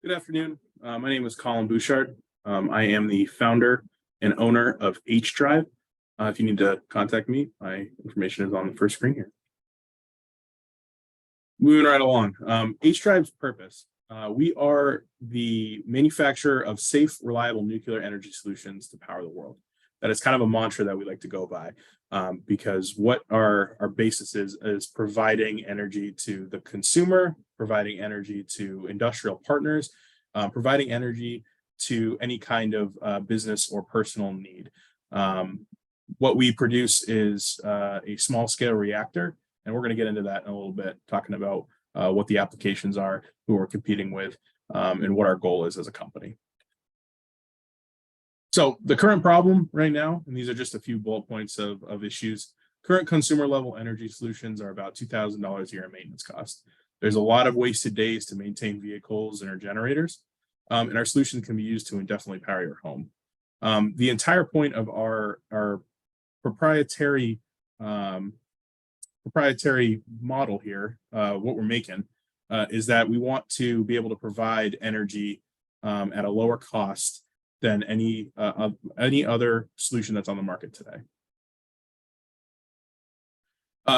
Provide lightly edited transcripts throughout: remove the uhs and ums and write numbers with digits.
Good afternoon. My name is Colin Bouchard. I am the founder and owner of H Drive. If you need to contact me, my information is on the first screen here. Moving right along. H Drive's purpose. We are the manufacturer of safe, reliable nuclear energy solutions to power the world. That is kind of a mantra that we like to go by, because what our basis is providing energy to the consumer, providing energy to industrial partners, providing energy to any kind of business or personal need. What we produce is a small scale reactor, and we're going to get into that in a little bit, talking about what the applications are, who we're competing with, and what our goal is as a company. So the current problem right now, and these are just a few bullet points of issues, current consumer level energy solutions are about $2,000 a year in maintenance cost. There's a lot of wasted days to maintain vehicles and our generators, and our solution can be used to indefinitely power your home. The entire point of our proprietary model here, what we're making, is that we want to be able to provide energy at a lower cost than any other solution that's on the market today.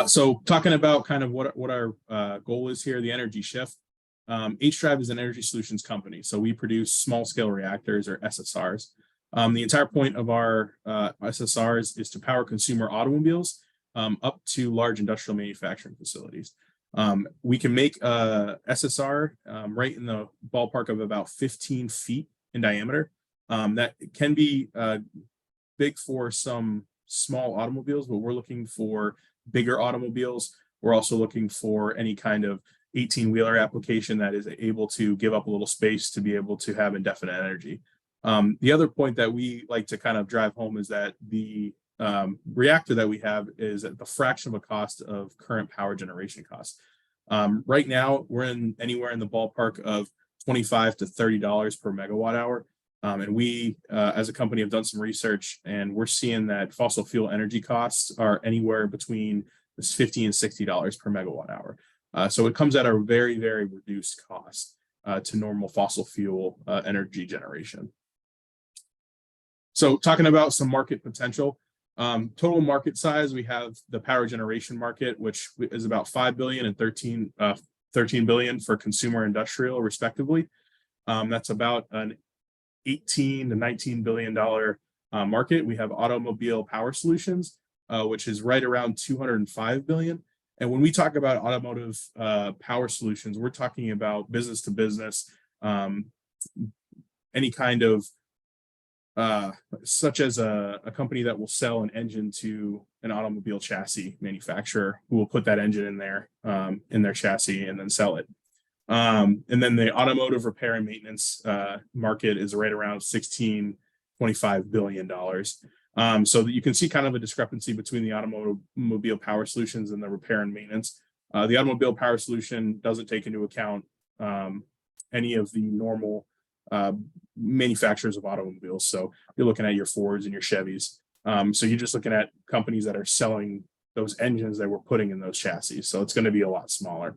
So talking about kind of what our goal is here, the energy shift. H Drive is an energy solutions company, so we produce small scale reactors, or SSRs. The entire point of our SSRs is to power consumer automobiles up to large industrial manufacturing facilities. We can make a SSR right in the ballpark of about 15 feet in diameter. That can be big for some small automobiles, but we're looking for bigger automobiles. We're also looking for any kind of 18-wheeler application that is able to give up a little space to be able to have indefinite energy. The other point that we like to kind of drive home is that the reactor that we have is at the fraction of a cost of current power generation costs. Right now, we're anywhere in the ballpark of $25 to $30 per megawatt hour. And we, as a company, have done some research, and we're seeing that fossil fuel energy costs are anywhere between $50 and $60 per megawatt hour. So it comes at a very, very reduced cost to normal fossil fuel energy generation. So talking about some market potential, total market size, we have the power generation market, which is about $5 billion and 13 billion for consumer industrial, respectively. That's about an $18 to $19 billion market. We have automobile power solutions, which is right around $205 billion. And when we talk about automotive power solutions, we're talking about business to business, any kind of, such as a company that will sell an engine to an automobile chassis manufacturer, who will put that engine in their chassis and then sell it. And then the automotive repair and maintenance market is right around $16.25 billion. So that you can see kind of a discrepancy between the automobile power solutions and the repair and maintenance. The automobile power solution doesn't take into account any of the normal manufacturers of automobiles. So you're looking at your Fords and your Chevys. So you're just looking at companies that are selling those engines that we're putting in those chassis. So it's going to be a lot smaller.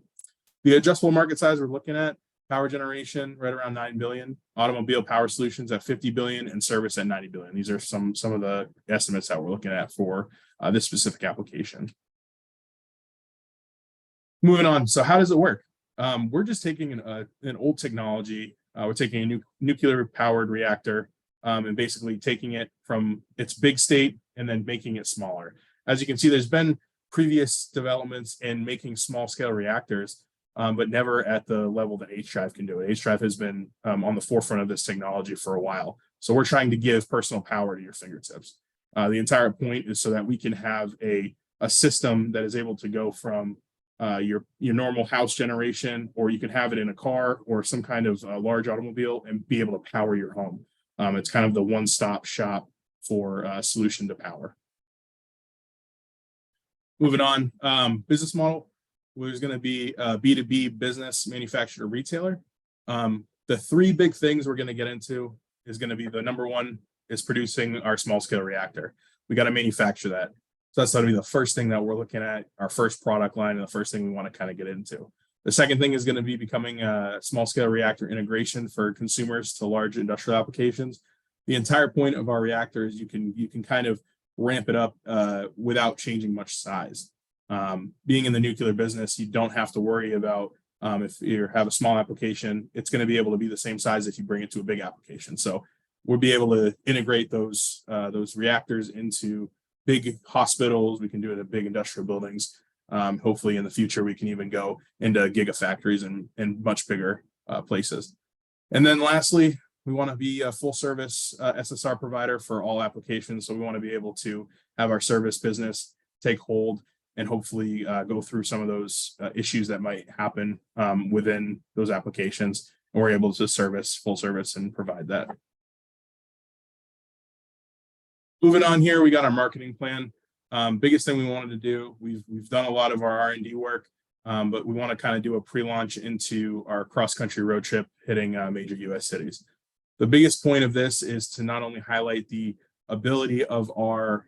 The addressable market size we're looking at, power generation right around 9 billion, automobile power solutions at 50 billion, and service at 90 billion. These are some of the estimates that we're looking at for this specific application. Moving on. So how does it work? We're just taking an old technology. We're taking a nuclear powered reactor and basically taking it from its big state and then making it smaller. As you can see, there's been previous developments in making small scale reactors, but never at the level that H Drive can do it. H Drive has been on the forefront of this technology for a while. So we're trying to give personal power to your fingertips. The entire point is so that we can have a system that is able to go from your normal house generation, or you can have it in a car or some kind of large automobile and be able to power your home. It's kind of the one-stop shop for solution to power. Moving on, business model. There's going to be a B2B business, manufacturer, retailer. The three big things we're going to get into is going to be, the number one is producing our small scale reactor. We got to manufacture that. So that's going to be the first thing that we're looking at, our first product line, and the first thing we want to kind of get into. The second thing is going to be becoming a small scale reactor integration for consumers to large industrial applications. The entire point of our reactor is you can kind of ramp it up without changing much size. Being in the nuclear business, you don't have to worry about if you have a small application, it's going to be able to be the same size if you bring it to a big application. So we'll be able to integrate those reactors into big hospitals. We can do it at big industrial buildings. Hopefully in the future, we can even go into gigafactories and much bigger places. And then lastly, we want to be a full service SSR provider for all applications. So we want to be able to have our service business take hold and hopefully go through some of those issues that might happen within those applications. And we're able to service full service and provide that. Moving on here, we got our marketing plan. Biggest thing we wanted to do, we've done a lot of our R&D work, but we want to kind of do a pre-launch into our cross-country road trip hitting major US cities. The biggest point of this is to not only highlight the ability of our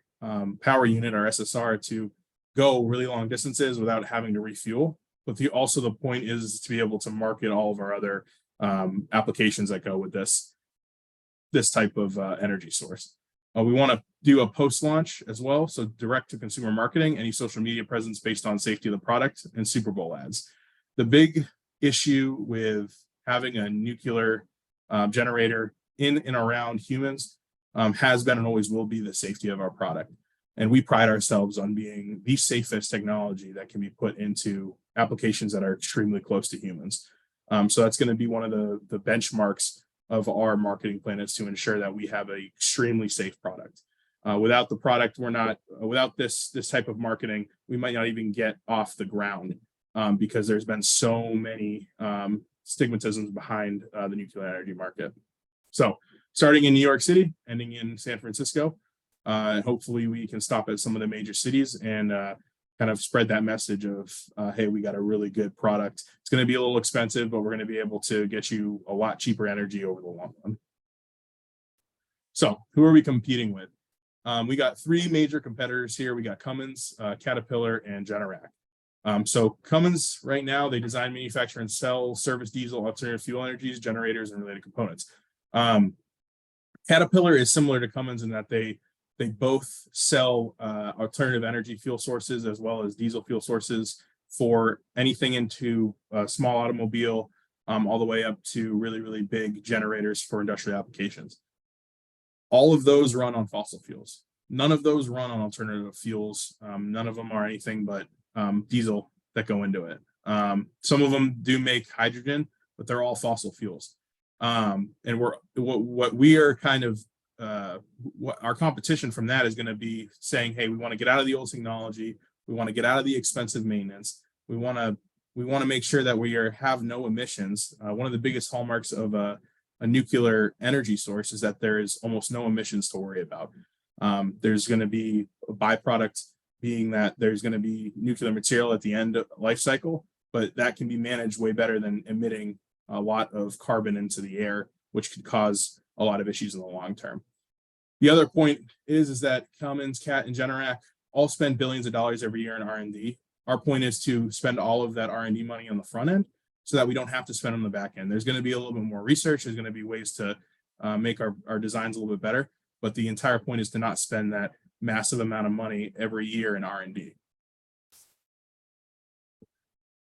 power unit, our SSR, to go really long distances without having to refuel, but also the point is to be able to market all of our other applications that go with this type of energy source. We want to do a post-launch as well, so direct to consumer marketing, any social media presence based on safety of the product, and Super Bowl ads. The big issue with having a nuclear generator in and around humans has been and always will be the safety of our product. And we pride ourselves on being the safest technology that can be put into applications that are extremely close to humans. So that's going to be one of the benchmarks of our marketing plan, is to ensure that we have an extremely safe product. Without the product, without this type of marketing, we might not even get off the ground because there's been so many stigmatisms behind the nuclear energy market. So starting in New York City, ending in San Francisco, hopefully we can stop at some of the major cities and kind of spread that message of, hey, we got a really good product. It's going to be a little expensive, but we're going to be able to get you a lot cheaper energy over the long run. So who are we competing with? We got three major competitors here. We got Cummins, Caterpillar, and Generac. So Cummins, right now, they design, manufacture, and sell service diesel, alternative fuel energies, generators, and related components. Caterpillar is similar to Cummins in that they both sell alternative energy fuel sources as well as diesel fuel sources for anything into a small automobile, all the way up to really, really big generators for industrial applications. All of those run on fossil fuels. None of those run on alternative fuels. None of them are anything but diesel that go into it. Some of them do make hydrogen, but they're all fossil fuels. And what we are kind of what our competition from that is going to be saying, hey, we want to get out of the old technology. We want to get out of the expensive maintenance. We want to make sure that we have no emissions. One of the biggest hallmarks of a nuclear energy source is that there is almost no emissions to worry about. There's going to be a byproduct being that there's going to be nuclear material at the end of life cycle, but that can be managed way better than emitting a lot of carbon into the air, which could cause a lot of issues in the long term. The other point is that Cummins, Cat, and Generac all spend billions of dollars every year in R&D. Our point is to spend all of that R&D money on the front end so that we don't have to spend on the back end. There's going to be a little bit more research. There's going to be ways to make our designs a little bit better, but the entire point is to not spend that massive amount of money every year in R&D.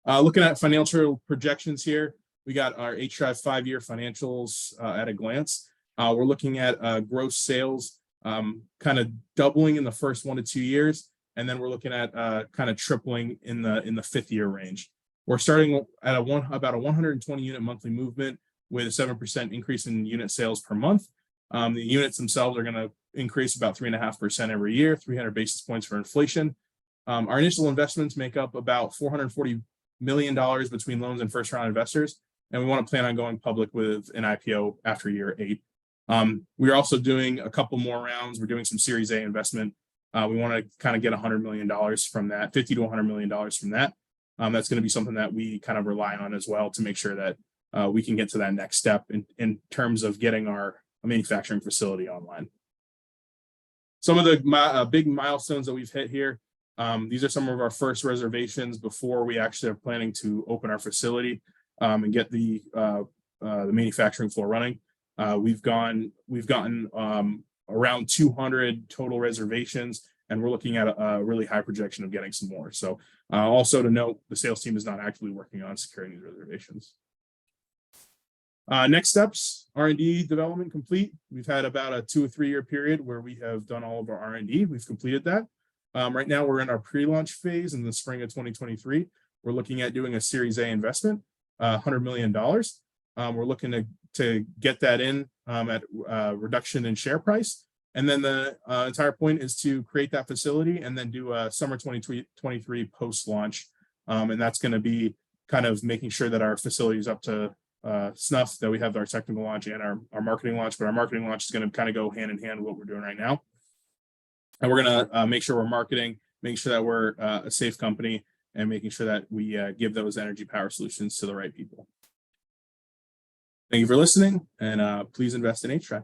Looking at financial projections here, we got our HDrive 5-year financials at a glance. We're looking at gross sales kind of doubling in the first 1 to 2 years, and then we're looking at kind of tripling in the 5th year range. We're starting at about a 120 unit monthly movement with a 7% increase in unit sales per month. The units themselves are going to increase about 3.5% every year, 300 basis points for inflation. Our initial investments make up about $440 million between loans and first round investors, and we want to plan on going public with an IPO after year 8. We're also doing a couple more rounds. We're doing some Series A investment. We want to kind of get $100 million from that, $50 to $100 million from that. That's going to be something that we kind of rely on as well to make sure that we can get to that next step in terms of getting our manufacturing facility online. Some of the big milestones that we've hit here. These are some of our first reservations before we actually are planning to open our facility and get the manufacturing floor running. We've gotten around 200 total reservations, and we're looking at a really high projection of getting some more. So also to note, the sales team is not actively working on securing these reservations. Next steps, R&D development complete. We've had about a 2 or 3 year period where we have done all of our R&D. We've completed that. Right now we're in our pre-launch phase in the spring of 2023. We're looking at doing a Series A investment, $100 million. We're looking to get that in at reduction in share price. And then the entire point is to create that facility and then do a summer 2023 post-launch. And that's going to be kind of making sure that our facility is up to snuff, that we have our technical launch and our marketing launch. But our marketing launch is going to kind of go hand in hand with what we're doing right now. And we're going to make sure we're marketing, making sure that we're a safe company, and making sure that we give those energy power solutions to the right people. Thank you for listening, and please invest in HTRAC.